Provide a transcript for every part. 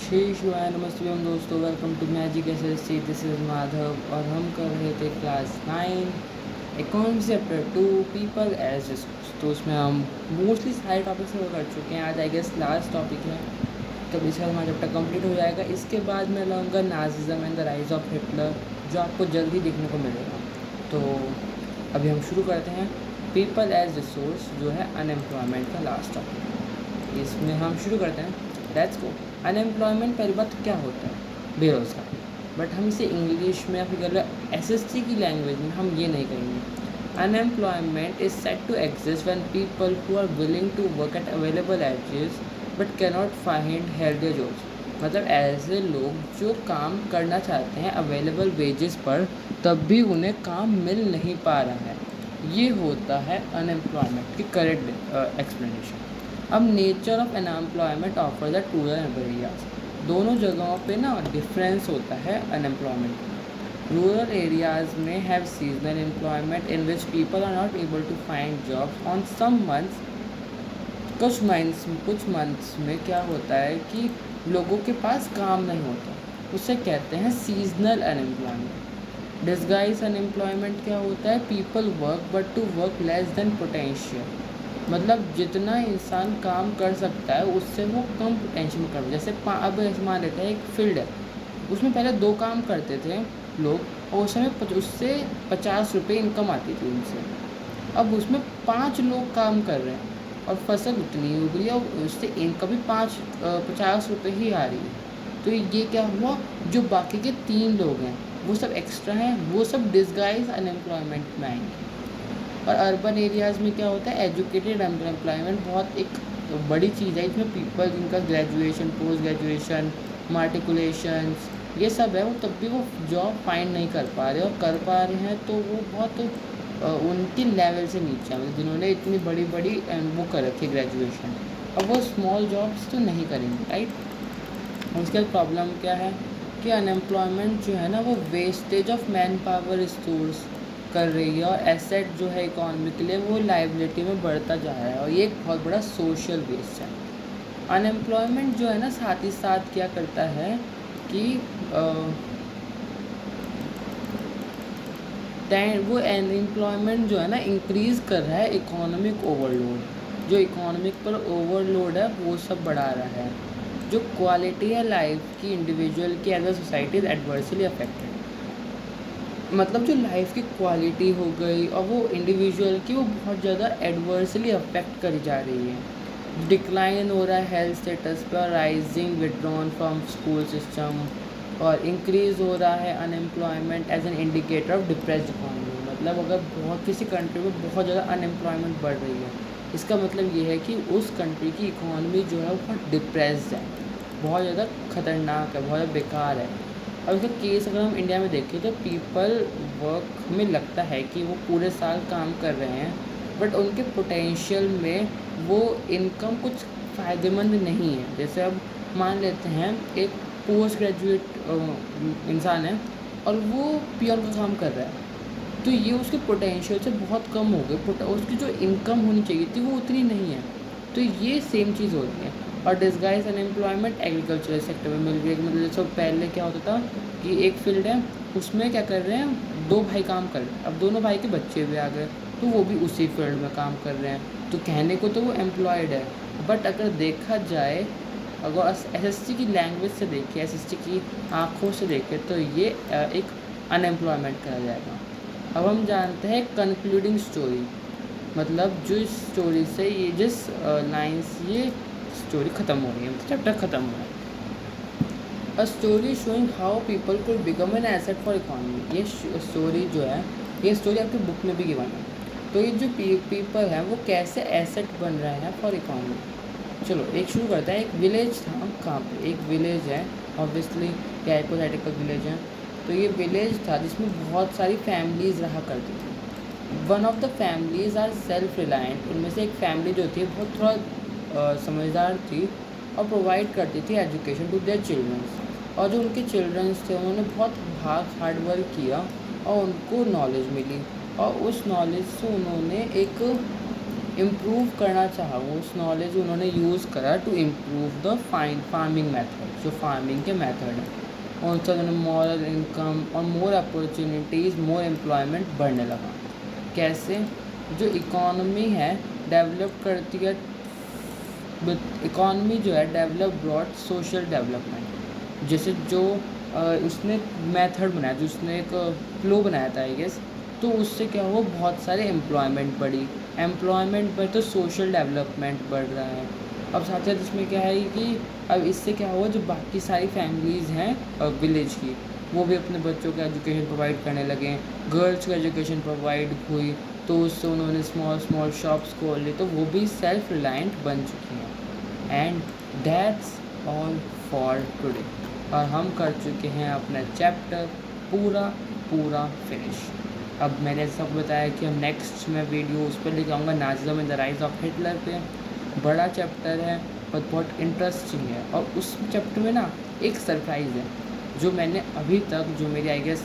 श्री शिवाय नमस्ते एवं दोस्तों, welcome to magic SSC. This is Madhav और हम कर रहे थे class 9 economics chapter 2 people as resource. तो उसमें हम मोस्टली सारे टॉपिक्स कवर कर चुके हैं। आज आई गेस लास्ट टॉपिक है, तब इसका हमारा चैप्टर कंप्लीट हो जाएगा। इसके बाद मैं लाऊंगा Nazism and the rise of Hitler, जो आपको जल्दी देखने को मिलेगा। तो अभी हम शुरू करते हैं पीपल एज रिसोर्स, जो है अनएम्प्लॉयमेंट का लास्ट टॉपिक। इसमें हम शुरू करते हैं, लेट्स गो। अनएम्प्लॉयमेंट पहली बात क्या होता है? बेरोज़गार। बट हम इसे इंग्लिश में या फिर एसएससी की लैंग्वेज में हम ये नहीं करेंगे। Unemployment is said to exist when people who are willing to work at available wages but can not find healthier jobs. मतलब ऐसे लोग जो काम करना चाहते हैं अवेलेबल वेजेस पर, तब भी उन्हें काम मिल नहीं पा रहा है। ये होता है अनएम्प्लॉयमेंट की करेक्ट एक्सप्लेनेशन। अब nature of unemployment offer the rural and urban areas, दोनों जगहों पे ना डिफरेंस होता है अनएम्प्लॉयमेंट। रूरल एरियाज में have seasonal employment in which people are not able to find jobs on some months. कुछ मंथ्स में क्या होता है कि लोगों के पास काम नहीं होता, उसे कहते हैं सीजनल अनएम्प्लॉयमेंट। डिस्गाइज अनएम्प्लॉयमेंट क्या होता है? People work but to work less than potential. मतलब जितना इंसान काम कर सकता है उससे वो कम पोटेंशियल में कर। जैसे अब मान लेते हैं एक फील्ड है, उसमें पहले 2 काम करते थे लोग और उस समय उससे 50 रुपये इनकम आती थी उनसे। अब उसमें 5 लोग काम कर रहे हैं और फसल उतनी हो गई और उससे इनकम भी 50 रुपये ही आ रही है। तो ये क्या हुआ, जो बाकी के 3 लोग हैं वो सब एक्स्ट्रा हैं, वो सब डिस्गाइज अनएम्प्लॉयमेंट में आएंगे। और अर्बन एरियाज़ में क्या होता है? एजुकेटेड अनएम्प्लॉयमेंट बहुत एक बड़ी चीज़ है। इसमें पीपल जिनका ग्रेजुएशन, पोस्ट ग्रेजुएशन, मार्टिकुलेशंस ये सब है, वो तब भी वो जॉब फाइंड नहीं कर पा रहे, और कर पा रहे हैं तो वो बहुत उनकी लेवल से नीचे है। मतलब जिन्होंने इतनी बड़ी बड़ी वो कर रखी ग्रेजुएशन, अब वो स्मॉल जॉब्स तो नहीं करेंगे, राइट। उसके बाद प्रॉब्लम क्या है कि अनएम्प्लॉयमेंट जो है ना, वो wastage of man power resource कर रही है, और एसेट जो है इकॉनमी के लिए वो लाइबिलिटी में बढ़ता जा रहा है, और ये एक बहुत बड़ा सोशल वेस्ट है। अनएम्प्लॉयमेंट जो है ना, साथ ही साथ क्या करता है कि वो अनएम्प्लॉयमेंट जो है ना इंक्रीज़ कर रहा है इकोनॉमिक ओवरलोड। जो इकोनॉमिक पर ओवरलोड है वो सब बढ़ा रहा है। जो क्वालिटी है लाइफ की इंडिविजुअल की as a society is adversely affected. मतलब जो लाइफ की क्वालिटी हो गई और वो इंडिविजुअल की, वो बहुत ज़्यादा एडवर्सली अफेक्ट करी जा रही है। डिक्लाइन हो रहा है हेल्थ स्टेटस पर, rising withdrawn from school system, और इंक्रीज़ हो रहा है unemployment as an indicator of depressed economy. मतलब अगर बहुत किसी कंट्री में बहुत ज़्यादा अनएम्प्लॉयमेंट बढ़ रही है, इसका मतलब ये है कि उस कंट्री की इकोनॉमी जो है वो बहुत डिप्रेस्ड है, बहुत ज़्यादा खतरनाक है, बहुत ज़्यादा बेकार है। और उसका केस अगर हम इंडिया में देखें तो पीपल वर्क, हमें लगता है कि वो पूरे साल काम कर रहे हैं, बट उनके पोटेंशियल में वो इनकम कुछ फ़ायदेमंद नहीं है। जैसे अब मान लेते हैं एक पोस्ट ग्रेजुएट इंसान है और वो पियोन का काम कर रहा है, तो ये उसके पोटेंशियल से बहुत कम हो गए। उसकी जो इनकम होनी चाहिए थी वो उतनी नहीं है। तो ये सेम चीज़ होती है। और डिस्गाइज अनएम्प्लॉयमेंट एग्रीकल्चरल सेक्टर में मिल रही है। मतलब जैसे पहले क्या होता था कि एक फील्ड है, उसमें क्या कर रहे हैं, 2 भाई काम कर रहे हैं, अब दोनों भाई के बच्चे भी आ गए तो वो भी उसी फील्ड में काम कर रहे हैं। तो कहने को तो वो एम्प्लॉयड है, बट अगर देखा जाए, अगर एसएससी की लैंग्वेज से देखें, एसएससी की आँखों से देखें, तो ये एक अनएम्प्लॉयमेंट कहा जाएगा। अब हम जानते हैं कंक्लूडिंग स्टोरी, मतलब जो इस स्टोरी से ये जिस लाइन से ये स्टोरी ख़त्म हो रही है, चैप्टर ख़त्म हो रहा है। A story showing how people could become an asset for economy. ये स्टोरी जो है, ये स्टोरी आपकी बुक में भी गिवन है। तो ये जो पीपल हैं वो कैसे एसेट बन रहे हैं फॉर इकॉनमी। चलो एक शुरू करते हैं। एक विलेज था, कहाँ पे? एक विलेज है, ऑब्वियसली ये हाइपोथेटिकल विलेज है। तो ये विलेज था जिसमें बहुत सारी फैमिलीज़ रहा करती थी। One of the families are self reliant. उनमें से एक फैमिली जो थी बहुत थोड़ा समझदार थी और प्रोवाइड करती थी एजुकेशन टू देयर चिल्ड्रंस। और जो उनके चिल्ड्रंस थे उन्होंने बहुत हार्ड वर्क किया और उनको नॉलेज मिली, और उस नॉलेज से उन्होंने इम्प्रूव करना चाहा, वो उस नॉलेज उन्होंने यूज़ करा to improve the farming method, जो फार्मिंग के मेथड है। और उससे उन्होंने मोर इनकम और मोर अपॉर्चुनिटीज़, मोर एम्प्लॉयमेंट बढ़ने लगा। कैसे? जो इकॉनमी है डेवलप करती है, इकॉनमी जो है डेवलप ब्रॉड सोशल डेवलपमेंट। जैसे जो उसने मेथड बनाया, जो उसने एक फ्लो बनाया था आई गेस, तो उससे क्या हुआ, बहुत सारे एम्प्लॉयमेंट बढ़ी, एम्प्लॉयमेंट बढ़ तो सोशल डेवलपमेंट बढ़ रहा है। अब साथ साथ इसमें क्या है कि अब इससे क्या हुआ, जो बाकी सारी फैमिलीज़ हैं विलेज की, वो भी अपने बच्चों को एजुकेशन प्रोवाइड करने लगे, गर्ल्स को एजुकेशन प्रोवाइड हुई, तो उससे उन्होंने स्मॉल शॉप्स खोल ली, तो वो भी सेल्फ रिलायंट बन चुकी हैं। And that's all for today. और हम कर चुके हैं अपना चैप्टर पूरा फिनिश। अब मैंने सब बताया कि हम नेक्स्ट में वीडियो उस पर लेके आऊँगा, Nazism in the rise of Hitler पे। बड़ा चैप्टर है पर बहुत इंटरेस्टिंग है, और उस चैप्टर में ना एक सरप्राइज़ है, जो मैंने अभी तक, जो मेरी आई गेस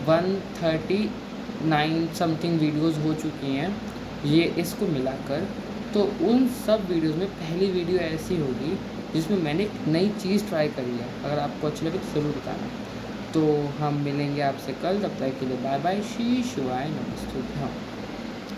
139 समथिंग वीडियोज़ हो चुकी हैं ये इसको मिलाकर, तो उन सब वीडियोज़ में पहली वीडियो ऐसी होगी जिसमें मैंने एक नई चीज़ ट्राई करी है। अगर आपको अच्छी लगे तो ज़रूर बताना। तो हम मिलेंगे आपसे कल, तब तक के लिए बाय बाय, शी शिवाय नमस्ते। हाँ।